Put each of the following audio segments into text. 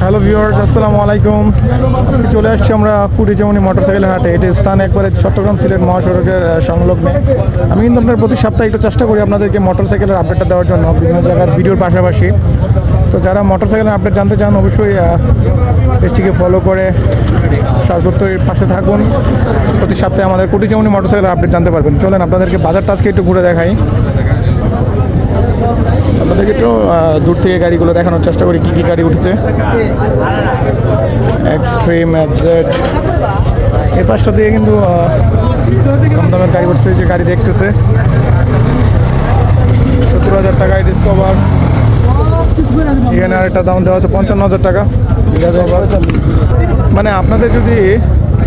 Hello viewers, আসসালামু আলাইকুম। আজকে চলে আসছি আমরা কুটিজমনি মোটরসাইকেলের হাটে। এটি স্থান একবারে চট্টগ্রাম সিলেট মহাসড়কের সংলগ্নে। আমি কিন্তু আপনার প্রতি সপ্তাহে একটু চেষ্টা করি আপনাদেরকে মোটরসাইকেলের আপডেটটা দেওয়ার জন্য বিভিন্ন জায়গার ভিডিওর পাশাপাশি। তো যারা মোটরসাইকেলের আপডেট জানতে চান অবশ্যই পেজটিকে ফলো করে সর্বত্র পাশে থাকুন। প্রতি সপ্তাহে আমাদের কুটিজমনি মোটরসাইকেলের আপডেট জানতে পারবেন। চলেন আপনাদেরকে বাজারটা আজকে একটু ঘুরে দেখাই। আপনাদেরকে একটু দূর থেকে গাড়িগুলো দেখানোর চেষ্টা করি কী কী গাড়ি উঠেছে। এক্সট্রিম এফজেড এই পাশটা দিয়ে কিন্তু কম দামের গাড়ি উঠছে। যে গাড়ি দেখতেছে 70,000 টাকায় ডিসকভার। এখানে আরেকটা দাম দেওয়া আছে 55,000 টাকা। মানে আপনাদের যদি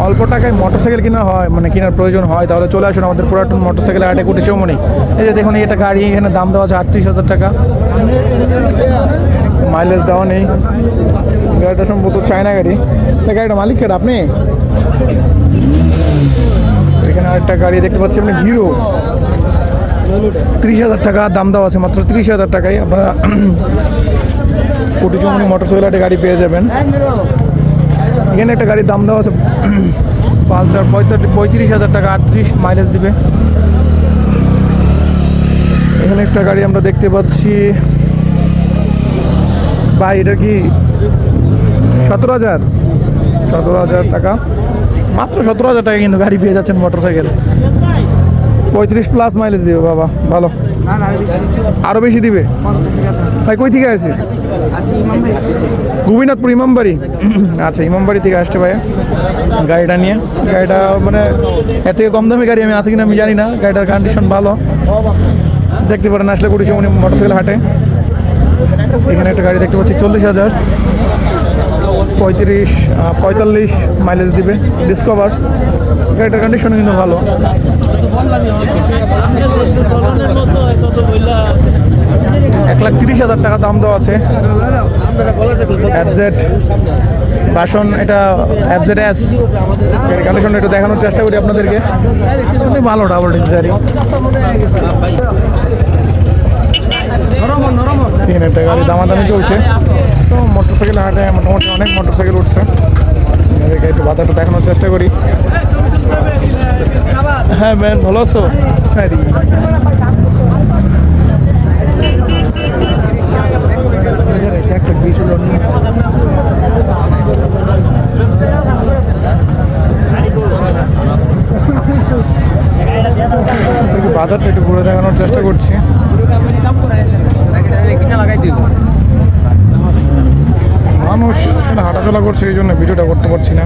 অল্প টাকায় মোটরসাইকেল কেনা হয়, মানে কেনার প্রয়োজন হয়, তাহলে চলে আসুন আমাদের পুরাতন মোটরসাইকেল হাটে কুটিজমনি। এই যে দেখুন, এটা গাড়ি এখানে দাম দেওয়া আছে 38,000 টাকা। মাইলেজ দেওয়া নেই। গাড়িটা সম্ভবত চায়না গাড়ি। গাড়িটা মালিক কেটা আপনি? এখানে আরেকটা গাড়ি দেখতে পাচ্ছি আপনি, হিরো। 30,000 টাকা দাম দেওয়া আছে, মাত্র 30,000 টাকায় আপনারা কুটিজমনি মোটরসাইকেল হাটে গাড়ি পেয়ে যাবেন। এখানে একটা গাড়ির দাম দেওয়া আছে পালসার 35,000 টাকা, 38 মাইলেজ দিবে। এখানে একটা গাড়ি আমরা দেখতে পাচ্ছি ভাই, এটা কি 17,000 টাকা, মাত্র 17,000 টাকা কিন্তু গাড়ি পেয়ে যাচ্ছেন মোটরসাইকেল। 35 প্লাস মাইলেজ দিবে বাবা, ভালো। আরো বেশি দিবে ভাই? কই থেকে আছে? গোবিনাথপুর ইমামবাড়ি। আচ্ছা, ইমামবাড়ি থেকে আসছে ভাই গাড়িটা নিয়ে। গাড়িটা মানে এর থেকে কম দামি গাড়ি আমি আছে কিনা আমি জানি না। গাড়িটার কন্ডিশন ভালো, দেখতে পারেন আসলে কুটিজমনি মোটরসাইকেল হাটে। এখানে একটা গাড়ি দেখতে পাচ্ছি 40,000, 45 মাইলেজ দিবে, ডিসকভার। গাড়িটার কন্ডিশন কিন্তু ভালো। 1,30,000 টাকা দাম দেওয়া আছে। এফজেড বাসন, এটা এফজেড এস। গাড়ির কন্ডিশন একটু দেখানোর চেষ্টা করি আপনাদেরকে। ভালো ডাবল ডিস্ক গাড়ি। এখানে একটা গাড়ি দামাদামি চলছে। তো মোটরসাইকেল হাটে মোটামুটি অনেক মোটরসাইকেল উঠছে। এদেরকে একটু বাজারটা দেখানোর চেষ্টা করি। হ্যাঁ ম্যান, ভালো আছো? হ্যাঁ, বাজারটা একটু ঘুরে দেখানোর চেষ্টা করছি। মানুষ হাঁটাচলা করছে, এই জন্য ভিডিওটা করতে পারছি না।